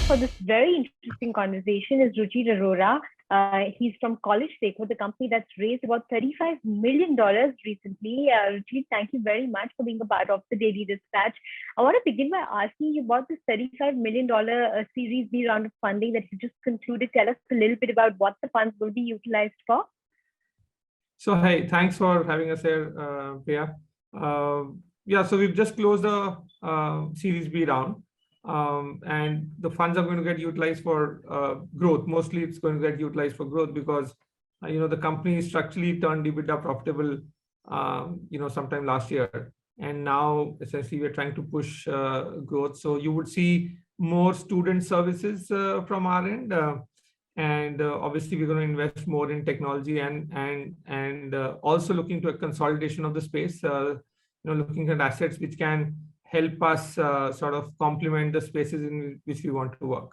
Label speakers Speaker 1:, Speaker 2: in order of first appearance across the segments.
Speaker 1: for this very interesting conversation is Ruchir Arora. He's from College Seiko, the company that's raised about $35 million recently. Ruchir, thank you very much for being a part of the Daily Dispatch. I want to begin by asking you about this $35 million Series B round of funding that you just concluded. Tell us a little bit about what the funds will be utilized for.
Speaker 2: So, hey, thanks for having us here, Priya. So we've just closed the Series B round. And the funds are going to get utilized for growth. Mostly it's going to get utilized for growth because, the company structurally turned EBITDA profitable, sometime last year. And now essentially we're trying to push growth. So you would see more student services from our end. And obviously we're going to invest more in technology and also looking to a consolidation of the space, looking at assets which can help us sort of complement the spaces in which we want to work.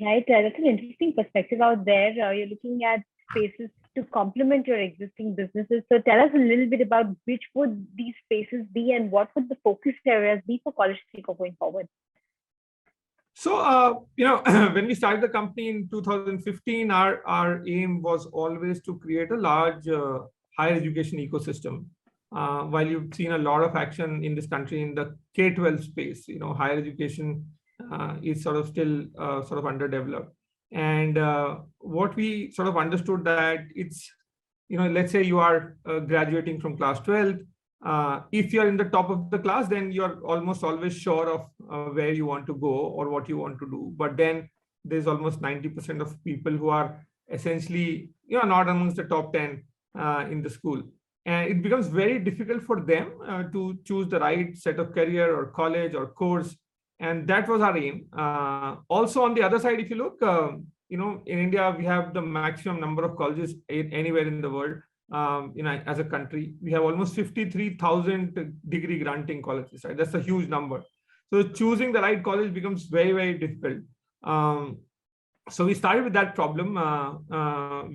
Speaker 1: Right, that's an interesting perspective out there. You're looking at spaces to complement your existing businesses. So tell us a little bit about which would these spaces be and what would the focus areas be for College Seiko going forward?
Speaker 2: So, when we started the company in 2015, our aim was always to create a large higher education ecosystem. While you've seen a lot of action in this country in the K-12 space, higher education is sort of still sort of underdeveloped. And what we sort of understood that it's, let's say you are graduating from class 12. If you're in the top of the class, then you're almost always sure of where you want to go or what you want to do. But then there's almost 90% of people who are essentially, not amongst the top 10 in the school. And it becomes very difficult for them to choose the right set of career or college or course. And that was our aim. Also, on the other side, if you look, in India, we have the maximum number of colleges anywhere in the world. As a country, we have almost 53,000 degree granting colleges, right? That's a huge number. So choosing the right college becomes very, very difficult. So we started with that problem.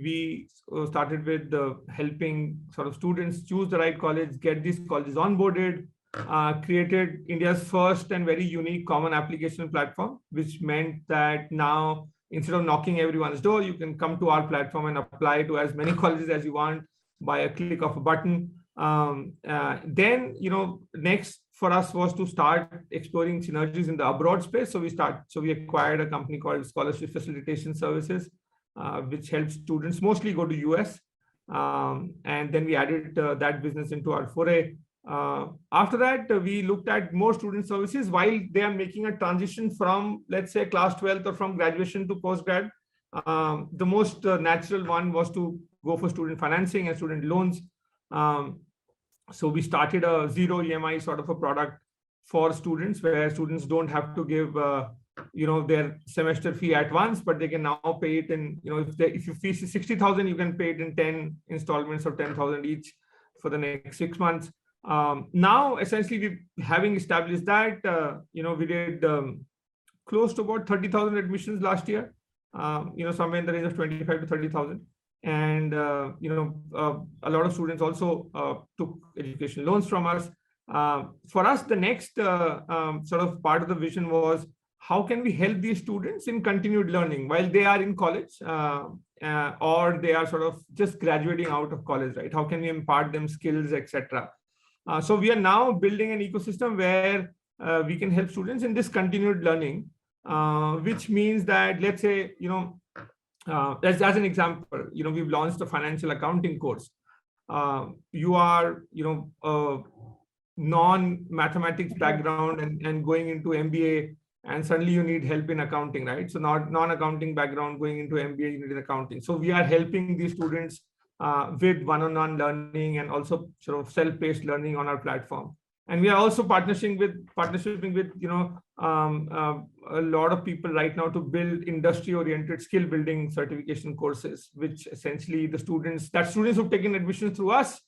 Speaker 2: We started with helping sort of students choose the right college, get these colleges onboarded, created India's first and very unique common application platform, which meant that now instead of knocking everyone's door, you can come to our platform and apply to as many colleges as you want by a click of a button. Then, next for us was to start exploring synergies in the abroad space. So we acquired a company called Scholarship Facilitation Services, which helps students mostly go to US. And then we added that business into our foray. After that, we looked at more student services while they are making a transition from, let's say, class 12th or from graduation to postgrad. The most natural one was to go for student financing and student loans. So we started a zero EMI sort of a product for students where students don't have to give, their semester fee at once, but they can now pay it in, if your fees is 60,000, you can pay it in 10 installments of 10,000 each for the next 6 months. Now, essentially, having established that, we did close to about 30,000 admissions last year, somewhere in the range of 25 to 30,000. And, a lot of students also took education loans from us. For us, the next sort of part of the vision was, how can we help these students in continued learning while they are in college or they are sort of just graduating out of college, right? How can we impart them skills, etc.? So we are now building an ecosystem where we can help students in this continued learning, which means that, let's say, as an example, we've launched a financial accounting course. You are, a non-mathematics background and going into MBA, and suddenly you need help in accounting, right? So non-accounting background going into MBA, you need accounting. So we are helping these students with one-on-one learning and also sort of self-paced learning on our platform. And we are also partnering with a lot of people right now to build industry-oriented skill building certification courses, which essentially the students who've taken admission through us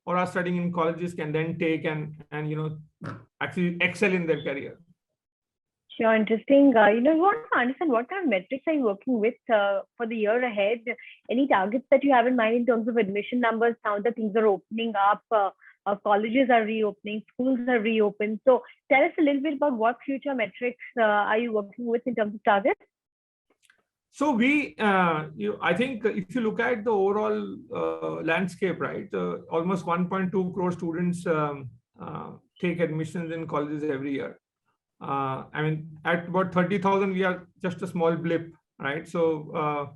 Speaker 2: or are studying in colleges can then take and actually excel in their career.
Speaker 1: Sure, interesting. I want to understand what kind of metrics are you working with for the year ahead? Any targets that you have in mind in terms of admission numbers, now that things are opening up? colleges are reopening, schools are reopened. So tell us a little bit about what future metrics are you working with in terms of targets?
Speaker 2: So I think if you look at the overall landscape, right, almost 1.2 crore students take admissions in colleges every year. I mean, at about 30,000, we are just a small blip, right? So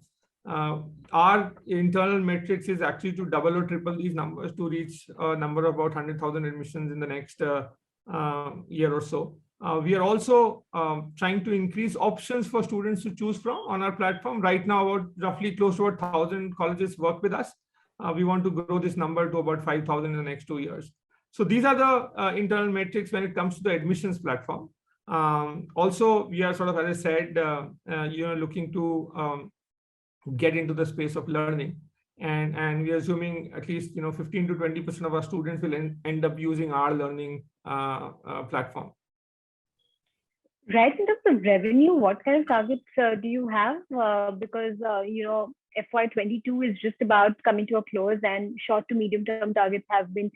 Speaker 2: our internal metrics is actually to double or triple these numbers to reach a number of about 100,000 admissions in the next year or so. We are also trying to increase options for students to choose from on our platform. Right now, about roughly close to 1,000 colleges work with us. We want to grow this number to about 5,000 in the next 2 years. So these are the internal metrics when it comes to the admissions platform. Also, we are sort of, as I said, looking to get into the space of learning. And we are assuming at least 15 to 20% of our students will end up using our learning platform.
Speaker 1: Right, in terms of revenue, what kind of targets do you have? Because FY22 is just about coming to a close, and short to medium term targets have been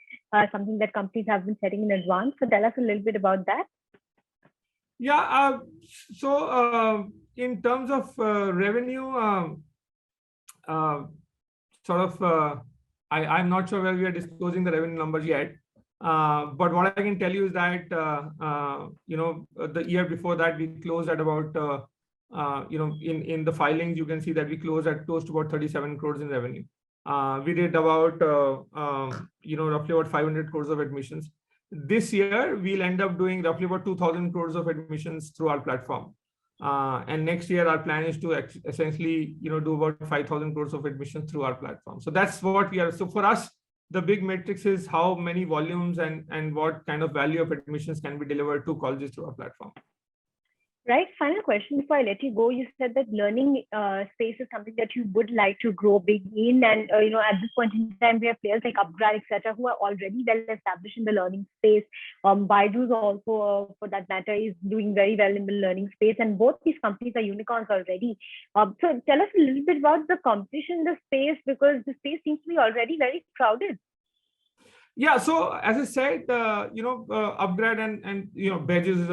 Speaker 1: something that companies have been setting in advance. So tell us a little bit about that.
Speaker 2: Yeah, so in terms of revenue, I'm not sure whether we are disclosing the revenue numbers yet. But what I can tell you is that, the year before that, we closed at about, in the filings, you can see that we closed at close to about 37 crores in revenue. We did about, roughly about 500 crores of admissions. This year, we'll end up doing roughly about 2,000 crores of admissions through our platform. And next year, our plan is to essentially, do about 5,000 crores of admissions through our platform. So that's what we are. So for us, the big metrics is how many volumes and what kind of value of admissions can be delivered to colleges through our platform.
Speaker 1: Right. Final question before I let you go. You said that learning space is something that you would like to grow big in, and at this point in time, we have players like Upgrad, etc., who are already well established in the learning space. Byju's also, for that matter, is doing very well in the learning space, and both these companies are unicorns already. So tell us a little bit about the competition in the space, because the space seems to be already very crowded.
Speaker 2: Yeah, so as I said, Upgrad and Byju's is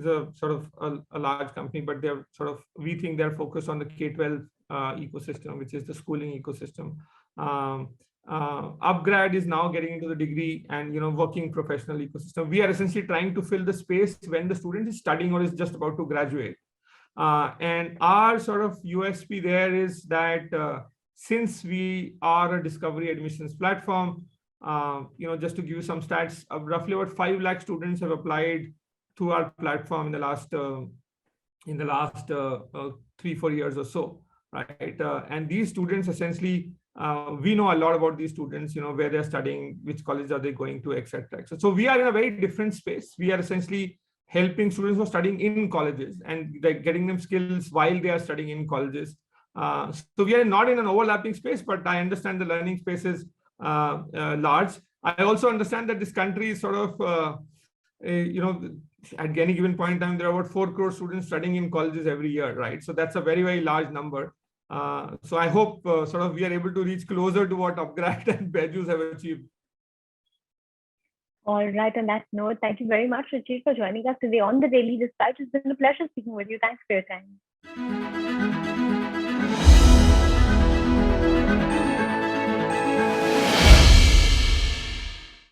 Speaker 2: a sort of a large company, but they're sort of, we think they're focused on the K-12 ecosystem, which is the schooling ecosystem. Upgrad is now getting into the degree and working professional ecosystem. We are essentially trying to fill the space when the student is studying or is just about to graduate. And our sort of USP there is that since we are a discovery admissions platform, just to give you some stats, roughly about 5 lakh students have applied to our platform in the last 3-4 years or so, right? And these students essentially, we know a lot about these students, where they're studying, which college are they going to, etc. So we are in a very different space. We are essentially helping students who are studying in colleges and getting them skills while they are studying in colleges. So we are not in an overlapping space, but I understand the learning space is large. I also understand that this country is sort of, at any given point in time, there are about 4 crore students studying in colleges every year, right? So that's a very, very large number. So I hope sort of we are able to reach closer to what Upgrad and Byju's have achieved.
Speaker 1: All right. On that note, thank you very much, Ruchir, for joining us today on the Daily Dispatch. It's been a pleasure speaking with you. Thanks for your time.